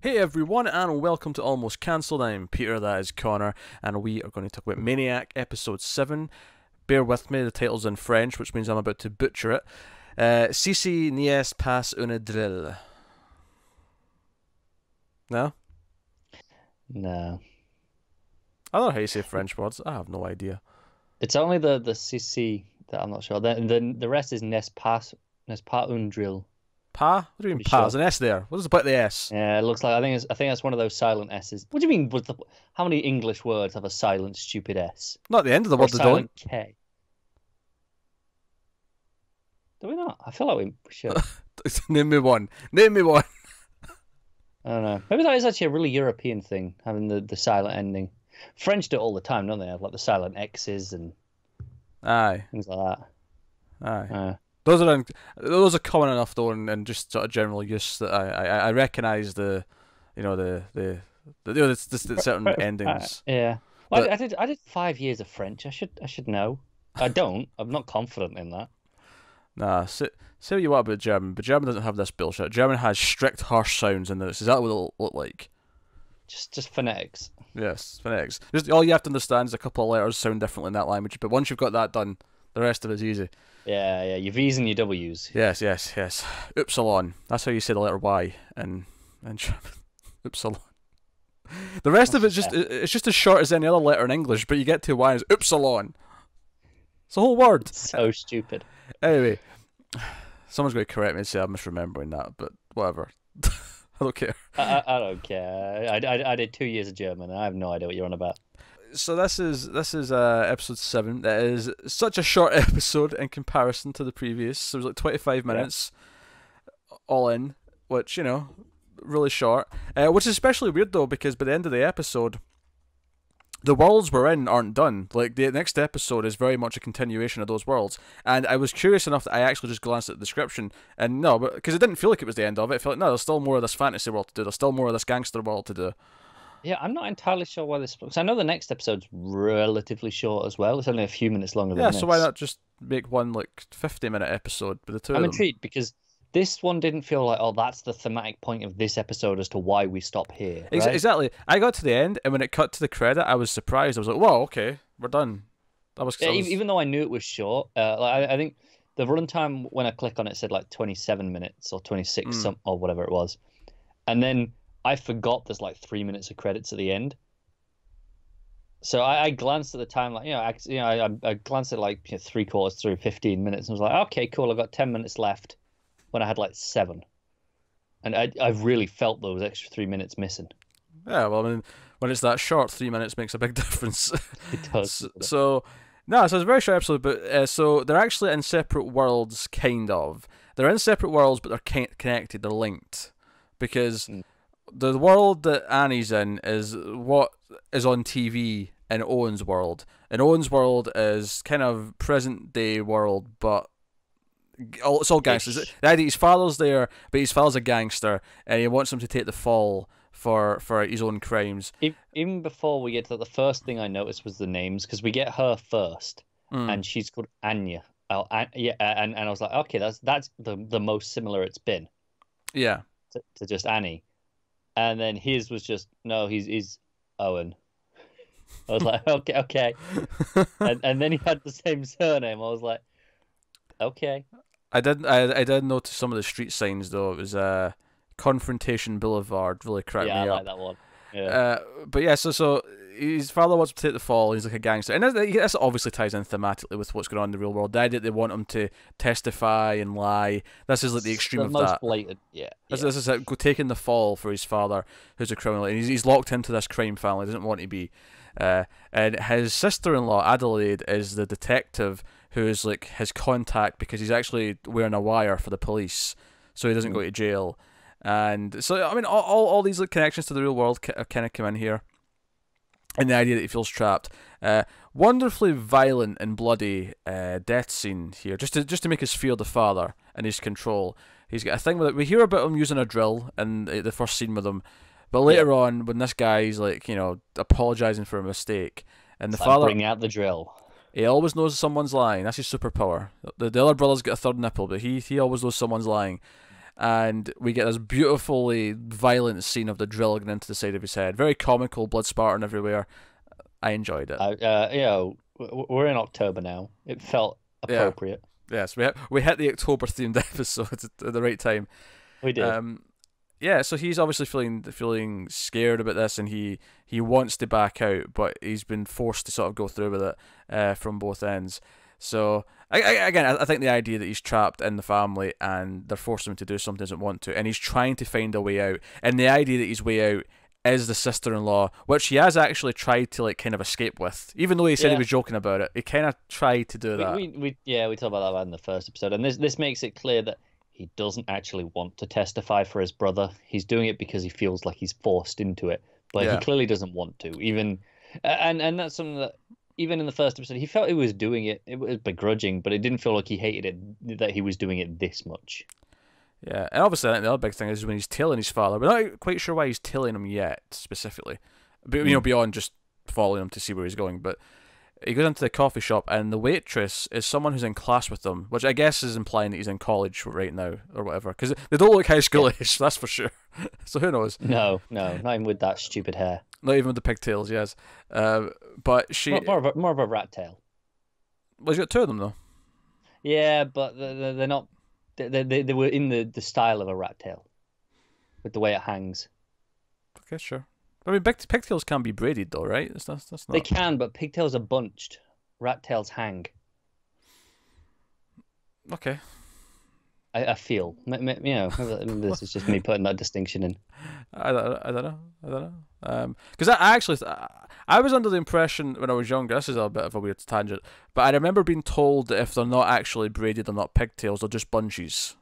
Hey everyone, and welcome to Almost Cancelled. I'm Peter, that is Connor, and we are going to talk about Maniac, Episode 7. Bear with me, the title's in French, which means I'm about to butcher it. Ceci n'est pas une drill. No? No. I don't know how you say French words, I have no idea. It's only the CC that I'm not sure. Then the rest is n'est pas un drill. Pa? What do you mean Pretty pa? sure. There's an S there. What does it put the S? Yeah, it looks like I think that's one of those silent S's. What do you mean with how many English words have a silent stupid S? Not at the end of the Or a word, they don't. silent K? Do we not? I feel like we should. Name me one. Name me one. I don't know. Maybe that is actually a really European thing, having the silent ending. French do it all the time, don't they? Have like the silent X's and Aye. things like that. Aye. Those are common enough though, and just sort of general use that I recognise the certain endings. Yeah. Well, But I did 5 years of French. I should know. I don't. I'm not confident in that. nah, say what you want about German, but German doesn't have this bullshit. German has strict harsh sounds, and this is exactly what it'll look like. Just phonetics. Yes, phonetics. Just all you have to understand is a couple of letters sound differently in that language, but once you've got that done, the rest of it's easy. Yeah. Your V's and your W's. Yes. Upsilon. That's how you say the letter Y in German. Upsilon. The rest of it's just as short as any other letter in English, but you get to Y and it's Upsilon. It's a whole word. So stupid. Anyway, someone's going to correct me and say I'm misremembering that, but whatever. I don't care. I don't care. I did 2 years of German. And I have no idea what you're on about. So this is episode 7. That is such a short episode in comparison to the previous. So it was like 25 minutes all in, which, really short. Which is especially weird though, because by the end of the episode, the worlds we're in aren't done. Like, the next episode is very much a continuation of those worlds. And I was curious enough that I actually just glanced at the description, and no, but because it didn't feel like it was the end of it. It felt like, no, there's still more of this fantasy world to do. There's still more of this gangster world to do. Yeah, I'm not entirely sure why this. Because I know the next episode's relatively short as well. It's only a few minutes longer than Yeah, this. so why not just make one like 50-minute episode with the two I'm of them? intrigued because this one didn't feel like, oh, that's the thematic point of this episode as to why we stop here. Right? Exactly. I got to the end, and when it cut to the credit, I was surprised. I was like, "Whoa, okay, we're done." Yeah, even though I knew it was short, I think the runtime when I click on it said like 27 minutes or 26 or whatever it was, and then I forgot there's like 3 minutes of credits at the end. So I glanced at the time, like I glanced at like 3/4 through 15 minutes, and was like, okay, cool, I've got 10 minutes left. When I had like 7, and I really felt those extra 3 minutes missing. Yeah, well, I mean, when it's that short, 3 minutes makes a big difference. It does. So it's a very short episode, but so they're actually in separate worlds, kind of. They're in separate worlds, but they're connected. They're linked because the world that Annie's in is what is on TV in Owen's world. And Owen's world is kind of present day world, but it's all gangsters. The idea, his father's there, but his father's a gangster, and he wants him to take the fall for his own crimes. Even before we get to that, the first thing I noticed was the names, because we get her first, and she's called Anya. And I was like, okay, that's the most similar it's been. Yeah. To just Annie, and then his was just no, he's Owen. I was like, okay, and then he had the same surname. I was like, okay. I did notice some of the street signs though. It was Confrontation Boulevard, really cracked me up. Yeah, I like that one. Yeah. But yeah, so his father wants to take the fall. He's like a gangster, and this obviously ties in thematically with what's going on in the real world. The idea that they want him to testify and lie. This is like the extreme of most that. Blatant, yeah. This is it, taking the fall for his father, who's a criminal, and he's locked into this crime family. He doesn't want to be. And his sister-in-law Adelaide is the detective who is like his contact, because he's actually wearing a wire for the police, so he doesn't go to jail. And so I mean, all these like connections to the real world kind of come in here, and the idea that he feels trapped. Wonderfully violent and bloody death scene here, just to make us fear the father and his control. He's got a thing with it. We hear about him using a drill in the first scene with him. But later on, when this guy's like, apologizing for a mistake, and the father bring out the drill. He always knows someone's lying. That's his superpower. The other brother's got a third nipple, but he always knows someone's lying. and we get this beautifully violent scene of the drill going into the side of his head. Very comical, blood splattering everywhere. I enjoyed it. We're in October now. It felt appropriate. Yes, we hit the October themed episode at the right time. We did. So he's obviously feeling scared about this, and he wants to back out, but he's been forced to sort of go through with it from both ends. So I think the idea that he's trapped in the family and they're forcing him to do something he doesn't want to, and he's trying to find a way out, and the idea that his way out is the sister-in-law, which he has actually tried to kind of escape with, even though he said he was joking about it. He kind of tried to do that. We talked about that in the first episode, and this makes it clear that he doesn't actually want to testify for his brother. He's doing it because he feels like he's forced into it, but he clearly doesn't want to. And that's something that even in the first episode, he felt he was doing it. It was begrudging, but it didn't feel like he hated it, that he was doing it this much. Yeah, and obviously I think the other big thing is when he's tailing his father. We're not quite sure why he's tailing him yet, specifically. But, beyond just following him to see where he's going. But he goes into the coffee shop, and the waitress is someone who's in class with them, which I guess is implying that he's in college right now, or whatever. Because they don't look high schoolish, that's for sure. So who knows? No, not even with that stupid hair. Not even with the pigtails, yes. But she... More of a rat tail. Well, he's got two of them, though. Yeah, but they're not... They were in the style of a rat tail. With the way it hangs. Okay, sure. I mean, pigtails can be braided, though, right? That's not... They can, but pigtails are bunched. Rat tails hang. Okay. I feel. This is just me putting that distinction in. I don't know. Because I was under the impression when I was younger, this is a bit of a weird tangent, but I remember being told that if they're not actually braided, they're not pigtails, they're just bunches.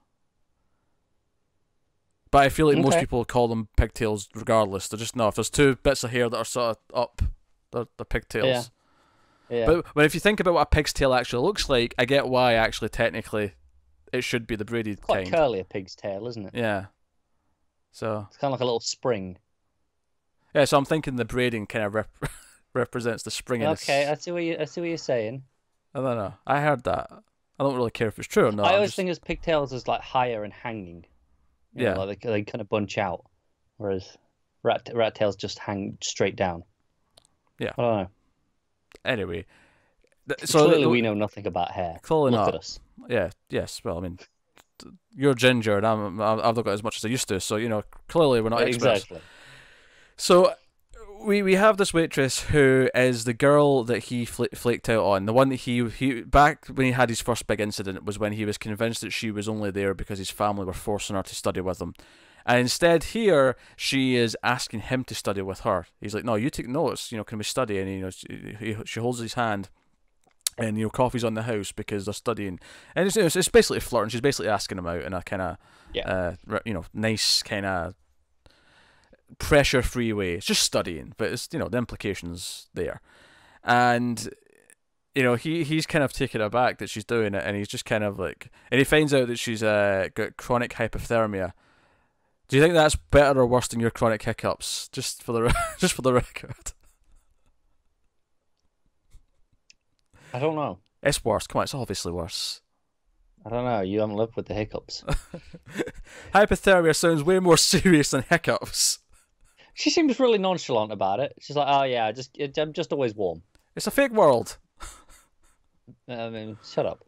But I feel like most people call them pigtails regardless. They're just, no, if there's two bits of hair that are sort of up, they're pigtails. Yeah. But if you think about what a pig's tail actually looks like, I get why actually technically it should be the braided kind. Quite curly, a pig's tail, isn't it? Yeah. So it's kind of like a little spring. Yeah, so I'm thinking the braiding kind of represents the springiness. Okay, I see what you're saying. I don't know. I heard that. I don't really care if it's true or not. I always think of pigtails as like higher and hanging. You know, like they kind of bunch out, whereas rat tails just hang straight down. Yeah. I don't know. Anyway, so clearly we know nothing about hair. Clearly Look not. at us. Yeah. Yes. Well, I mean, you're ginger, and I've not got as much as I used to. So clearly we're not experts. Exactly. So we have this waitress who is the girl that he flaked out on. The one that he back when he had his first big incident was when he was convinced that she was only there because his family were forcing her to study with them. And instead here, she is asking him to study with her. He's like, no, you take notes, can we study? And, she holds his hand and, coffee's on the house because they're studying. And it's basically flirting. She's basically asking him out in a kind of, nice kind of pressure-free way. It's just studying, but it's, the implications there. And, he's kind of taken aback that she's doing it, and he's just kind of like, and he finds out that she's got chronic hypothermia. Do you think that's better or worse than your chronic hiccups? Just for the record. I don't know. It's worse. Come on, it's obviously worse. I don't know. You haven't lived with the hiccups. Hypothermia sounds way more serious than hiccups. She seems really nonchalant about it. She's like, "Oh yeah, I'm just always warm." It's a fake world. I mean, shut up.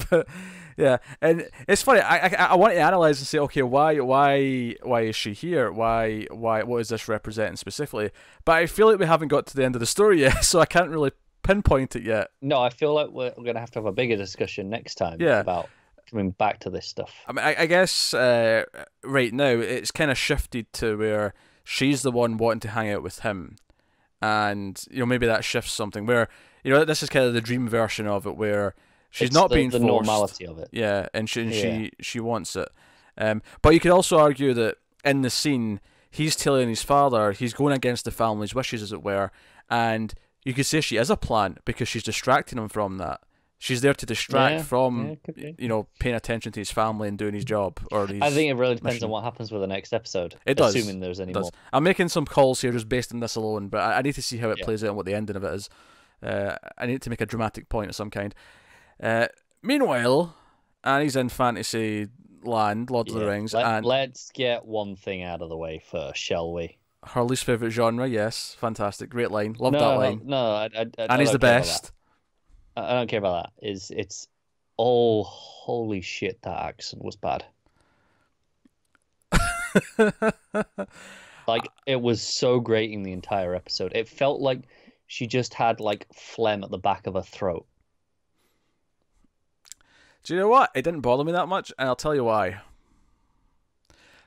But yeah, and it's funny. I want to analyze and say, okay, why is she here? Why what is this representing specifically? But I feel like we haven't got to the end of the story yet, so I can't really pinpoint it yet. No, I feel like we're gonna have to have a bigger discussion next time. Yeah. About coming back to this stuff. I mean, I guess right now it's kind of shifted to where she's the one wanting to hang out with him, and maybe that shifts something where this is kind of the dream version of it where she's not being forced. The normality of it. Yeah, and she wants it. But you could also argue that in the scene he's telling his father he's going against the family's wishes, as it were, and you could say she is a plant because she's distracting him from that. She's there to distract from, paying attention to his family and doing his job. I think it really depends on what happens with the next episode. It does. Assuming there's any more. I'm making some calls here just based on this alone, but I need to see how it plays out and what the ending of it is. I need to make a dramatic point of some kind. Meanwhile, Annie's in fantasy land, Lord of the Rings, and let's get one thing out of the way first, shall we? her least favorite genre. Yes, fantastic, great line, love No, that line. no, And he's the best. I don't care about that. It's oh holy shit, that accent was bad. Like it was so grating the entire episode. It felt like she just had like phlegm at the back of her throat. Do you know what? It didn't bother me that much, and I'll tell you why.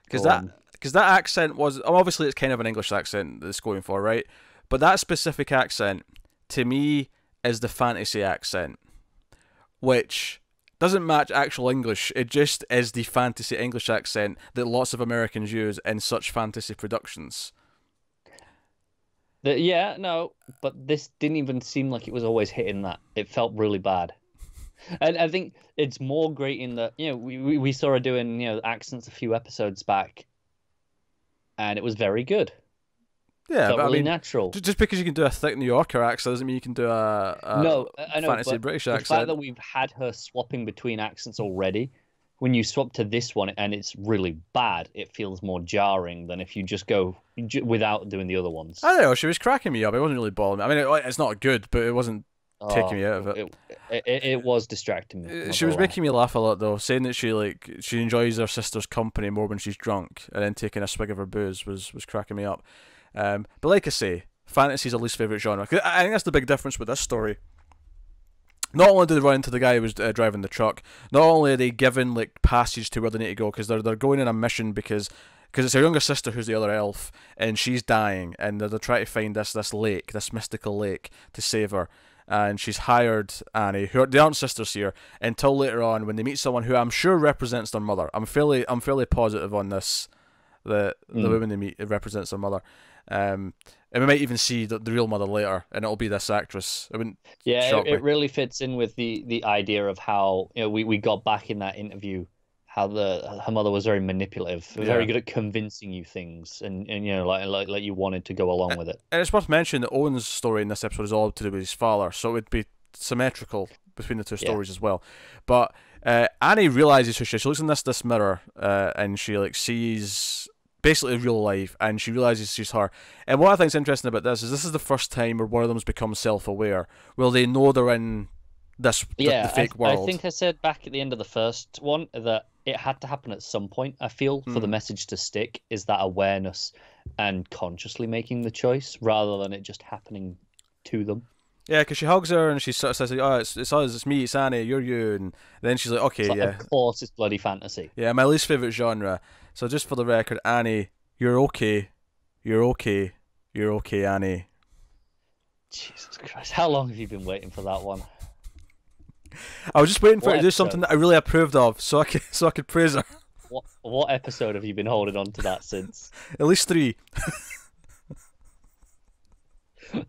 Because that accent was obviously it's kind of an English accent that's going for, right? But that specific accent to me is the fantasy accent, which doesn't match actual English. It just is the fantasy English accent that lots of Americans use in such fantasy productions. Yeah, no, but this didn't even seem like it was always hitting that. It felt really bad. And I think it's more great in that, you know, we saw her doing, you know, accents a few episodes back, and it was very good. Yeah, felt but really I mean, natural. Just because you can do a thick New Yorker accent doesn't mean you can do a no, I know, fantasy British accent. The fact that we've had her swapping between accents already, when you swap to this one and it's really bad, it feels more jarring than if you just go without doing the other ones. I don't know, she was cracking me up. It wasn't really bothering me. I mean, it's not good, but it wasn't taking me out of it. It was distracting me. She was making me laugh a lot though, saying that she enjoys her sister's company more when she's drunk, and then taking a swig of her booze was cracking me up. But like I say, fantasy's her least favourite genre. I think that's the big difference with this story. Not only do they run into the guy who was driving the truck, not only are they given like passage to where they need to go, because they're going on a mission because it's her younger sister who's the other elf, and she's dying, and they're trying to find this lake, this mystical lake, to save her. And she's hired Annie, they aren't sisters here, until later on when they meet someone who I'm sure represents their mother. I'm fairly positive on this. The woman they meet represents their mother. And we might even see the real mother later, and it'll be this actress. It really fits in with the idea of how, you know, we got back in that interview how her mother was very manipulative, very good at convincing you things, and you know, like you wanted to go along with it. And it's worth mentioning that Owen's story in this episode is all to do with his father, so it would be symmetrical between the two stories as well. But Annie realizes who she is. She looks in this mirror, and she like sees basically real life, and she realizes she's her. And what I think is interesting about this is the first time where one of them's become self-aware, where they know they're in the fake world. I think I said back at the end of the first one that it had to happen at some point, I feel, for the message to stick, is that awareness and consciously making the choice rather than it just happening to them. Yeah, because she hugs her and she sort of says, "Oh, it's us, it's me, it's Annie, you're you," and then she's like, "Okay, yeah." Of course, it's bloody fantasy. Yeah, my least favourite genre. So just for the record, Annie, you're okay, Annie. Jesus Christ, how long have you been waiting for that one? I was just waiting for her to do something that I really approved of, so I could praise her. What episode have you been holding on to that since? At least 3.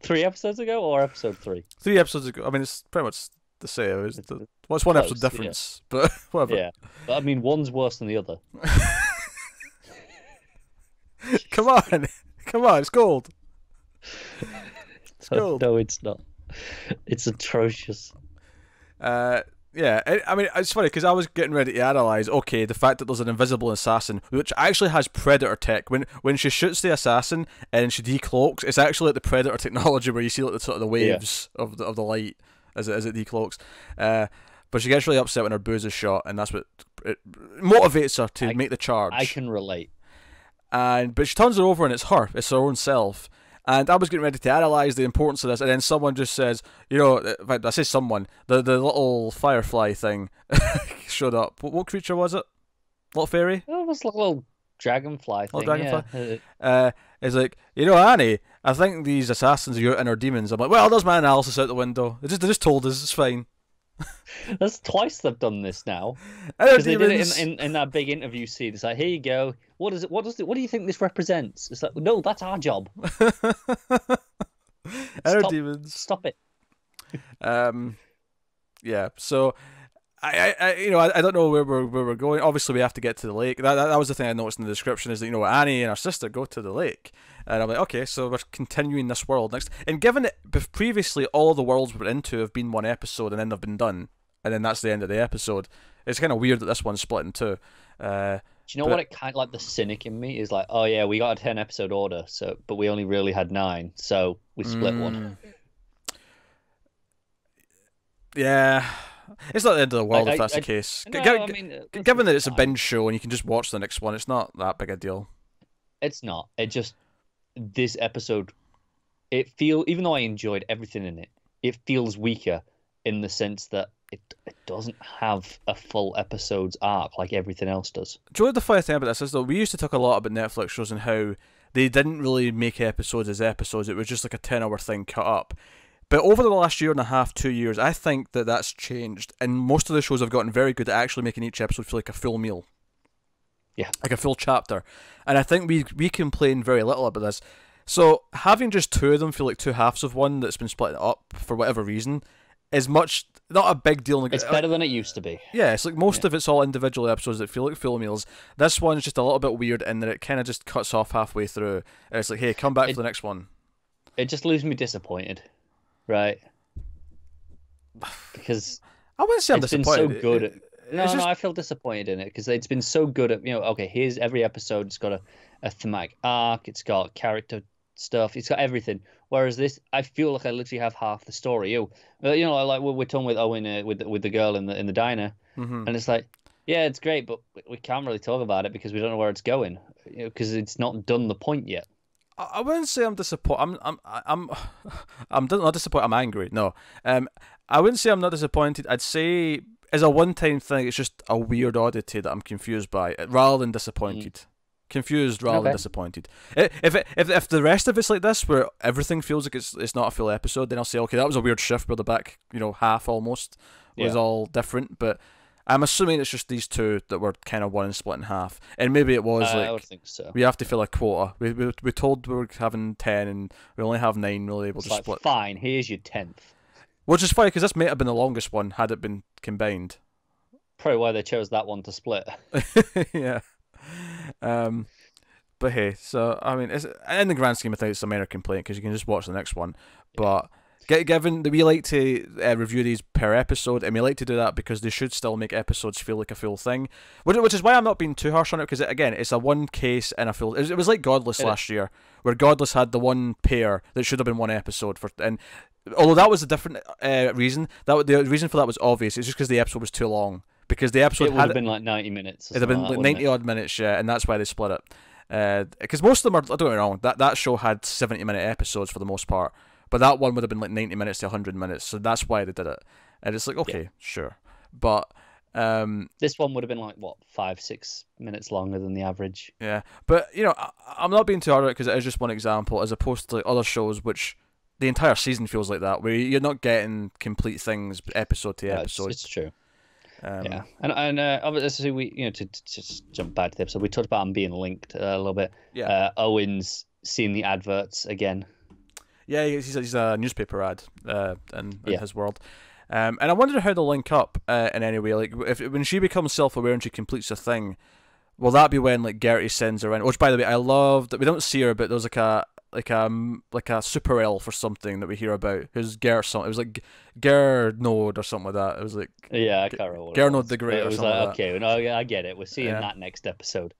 3 episodes ago, or episode 3? 3 episodes ago. I mean, it's pretty much the same. It's one close, episode difference, but whatever. Yeah, but I mean, one's worse than the other. Come on, it's gold. It's gold. No, it's not. It's atrocious. Yeah, I mean, it's funny because I was getting ready to analyze, okay, the fact that there's an invisible assassin, which actually has Predator tech. When she shoots the assassin and she decloaks, it's actually like the Predator technology where you see like the sort of the waves of the light as it decloaks. But she gets really upset when her booze is shot, and that's what it motivates her to make the charge. I can relate. But she turns her over and it's her own self. And I was getting ready to analyse the importance of this, and then someone just says, you know, in fact, I say someone, the little firefly thing showed up. What creature was it? Little fairy? Oh, it was like a little dragonfly thing. Dragonfly? Yeah. It's like, you know, Annie, I think these assassins are your inner demons. I'm like, well, there's my analysis out the window. They just told us, it's fine. That's twice they've done this now. Because they did it in that big interview scene. It's like, here you go. What do you think this represents? It's like, no, that's our job. Demons. Stop it. Yeah. So, I don't know where we're going. Obviously, we have to get to the lake. That was the thing I noticed in the description is that, you know, Annie and her sister go to the lake, and I'm like, okay, so we're continuing this world next. And given that previously all the worlds we're into have been one episode and then they've been done, and then that's the end of the episode, it's kind of weird that this one's split in two. Do you know what it kind of like the cynic in me is like? Oh yeah, we got a 10-episode order, but we only really had 9, so we split one. Yeah, it's not the end of the world if that's the case. Given that it's a binge show and you can just watch the next one, it's not that big a deal. It's not. It just this episode, even though I enjoyed everything in it, it feels weaker in the sense that it doesn't have a full episode's arc like everything else does. Do you know what the funny thing about this is, though? We used to talk a lot about Netflix shows and how they didn't really make episodes as episodes. It was just like a 10-hour thing cut up. But over the last year and a half, 2 years, I think that that's changed. And most of the shows have gotten very good at actually making each episode feel like a full meal. Yeah. Like a full chapter. And I think we complain very little about this. So having just 2 of them feel like 2 halves of one that's been split up for whatever reason is not a big deal. It's better than it used to be. Yeah, it's like most of it's all individual episodes that feel like full meals. This one's just a little bit weird in that it kind of just cuts off halfway through. And it's like, hey, come back for the next one. It just leaves me disappointed, right? Because I wouldn't say I'm disappointed. Been so good at, I feel disappointed in it because it's been so good at, okay, here's every episode. It's got a thematic arc. It's got character stuff. It's got everything. Whereas this, I feel like I literally have half the story. Like we're talking with Owen with the girl in the diner, and it's like, yeah, it's great, but we can't really talk about it because we don't know where it's going, because it's not done the point yet. I wouldn't say I'm disappointed. I'm not disappointed. I'm angry. No, I wouldn't say I'm not disappointed. I'd say as a one-time thing, it's just a weird oddity that I'm confused by, rather than disappointed. Confused rather than disappointed. If the rest of it's like this, where everything feels like it's not a full episode, then I'll say, okay, that was a weird shift where the back, half almost was all different. But I'm assuming it's just these 2 that were kind of one and split in half, and maybe it was I would think so. We have to fill a quota. We told we were having 10, and we only have 9 really able to split. Fine, here's your 10th. Which is funny because this might have been the longest one had it been combined. Probably why they chose that one to split. Yeah. But hey, so I mean, it's, in the grand scheme of things, it's a minor complaint because you can just watch the next one. But given that we like to review these per episode, and we like to do that because they should still make episodes feel like a full thing, which is why I'm not being too harsh on it, because again, it's a one case in a full. It was like Godless last year, where Godless had the one pair that should have been one episode for, and although that was a different reason, the reason for that was obvious. It's just because the episode was too long. Because the episode would have been like 90 minutes. It'd have been like 90 odd minutes, yeah, and that's why they split it. Because most of them are, don't get me wrong, that show had 70-minute episodes for the most part, but that one would have been like 90 minutes to 100 minutes, so that's why they did it. And it's like, okay, sure, but this one would have been like what, 5-6 minutes longer than the average. Yeah, but I'm not being too hard on it because it is just one example, as opposed to like other shows which the entire season feels like that, where you're not getting complete things episode to episode. It's true. And obviously we to just jump back to the episode, we talked about them being linked a little bit. Yeah. Owen's seen the adverts again. Yeah, he's a newspaper ad in his world. And I wondered how they'll link up in any way. Like when she becomes self-aware and she completes a thing, will that be when like Gertie sends her in? Which, by the way, I love that we don't see her, but there's like a super elf or something that we hear about who's something. It was like Gernode or something like that. It was like I can't remember. Gernode the Great. It was like okay, no, I get it. We're seeing that next episode.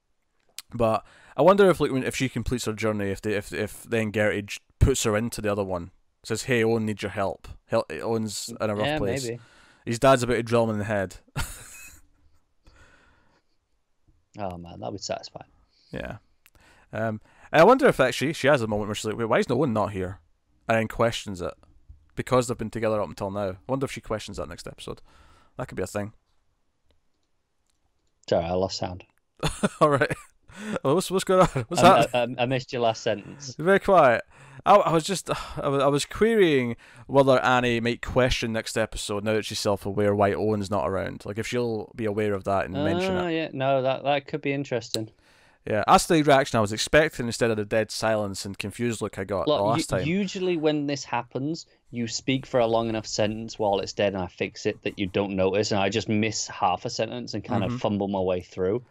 But I wonder if if she completes her journey, if then Gertie puts her into the other one, says, "Hey, Owen needs your help. Owen's in a rough place. Maybe. His dad's about to drill him in the head." Oh man, that would satisfy. Yeah. And I wonder if actually she has a moment where she's like, wait, why is no one not here? And then questions it. Because they've been together up until now. I wonder if she questions that next episode. That could be a thing. Sorry, I lost sound. Alright. Well, what's going on? What's that? I missed your last sentence. Very quiet. I was querying whether Annie might question next episode now that she's self-aware why Owen's not around. Like if she'll be aware of that and mention it. Yeah, no, that could be interesting. Yeah, that's the reaction I was expecting instead of the dead silence and confused look I got the last time. Usually when this happens, you speak for a long enough sentence while it's dead and I fix it that you don't notice, and I just miss half a sentence and kind of fumble my way through,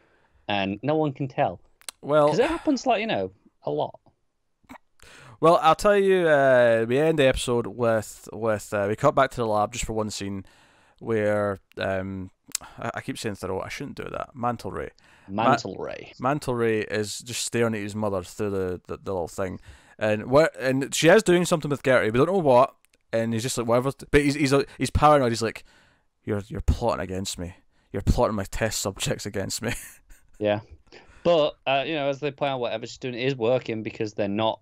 and no one can tell. Well, because it happens a lot. Well, I'll tell you, we end the episode with we cut back to the lab just for one scene where I keep saying throat. I shouldn't do that. Mantle Ray. Mantle Ray. Mantle Ray is just staring at his mother through the little thing, and she is doing something with Gertie. We don't know what, and he's just like whatever. But he's paranoid. He's like, you're plotting against me. You're plotting my test subjects against me. Yeah, but as they point out, whatever she's doing is working because they're not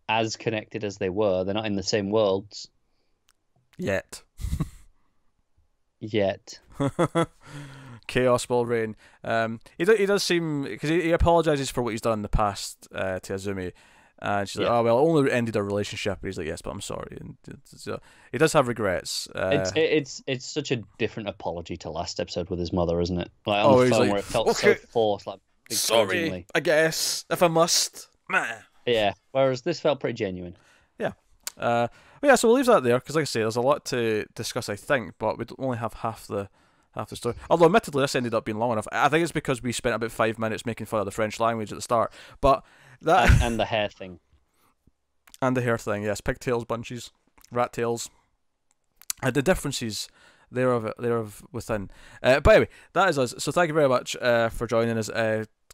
as connected as they were. They're not in the same worlds yet. Chaos will reign. He does seem, because he apologizes for what he's done in the past to Azumi, and she's like, "Oh well, it only ended our relationship." And he's like, "Yes, but I'm sorry." And so he does have regrets. It's such a different apology to last episode with his mother, isn't it? Like on the phone, where it felt so forced, like sorry, I guess if I must. Yeah. Whereas this felt pretty genuine. Yeah. Yeah. So we'll leave that there because, like I say, there's a lot to discuss, I think, but we only have half the story. Although, admittedly, this ended up being long enough. I think it's because we spent about 5 minutes making fun of the French language at the start. But that and the hair thing. And the hair thing, yes. Pigtails, bunches, rat tails. The differences thereof within. But anyway, that is us. So thank you very much for joining us.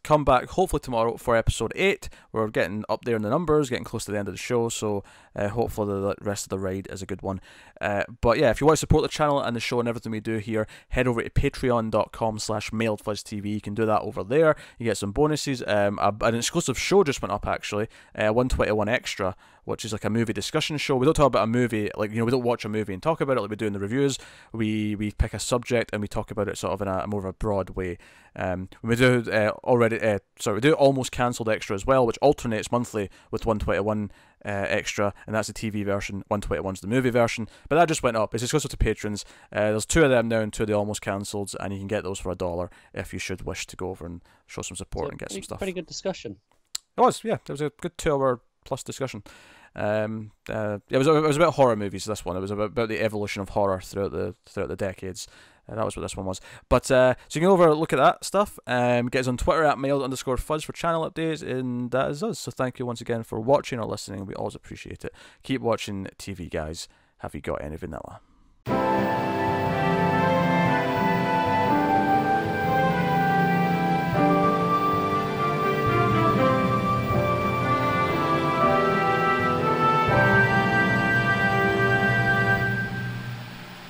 Come back hopefully tomorrow for episode 8. We're getting up there in the numbers, getting close to the end of the show, so hopefully the rest of the ride is a good one. But yeah, if you want to support the channel and the show and everything we do here, head over to patreon.com/mailedfuzztv. You can do that over there. You get some bonuses. An exclusive show just went up actually, 121 Extra, which is like a movie discussion show. We don't talk about a movie, we don't watch a movie and talk about it like we do in the reviews. We pick a subject and we talk about it sort of in a more of a broad way. We do we do Almost Cancelled Extra as well, which alternates monthly with 121 Extra, and that's the TV version. 121's the movie version, but that just went up. It's exclusive to patrons. There's 2 of them now and 2 of the Almost Cancelleds, and you can get those for $1 if you should wish to go over and show some support and get some stuff. Pretty good discussion. It was, yeah. It was a good 2-hour plus discussion. It was about horror movies. This one, it was about the evolution of horror throughout the decades. That was what this one was. But so you can look at that stuff. Get us on Twitter at mailed_fuzz for channel updates, and that is us. So thank you once again for watching or listening. We always appreciate it. Keep watching TV, guys. Have you got any vanilla?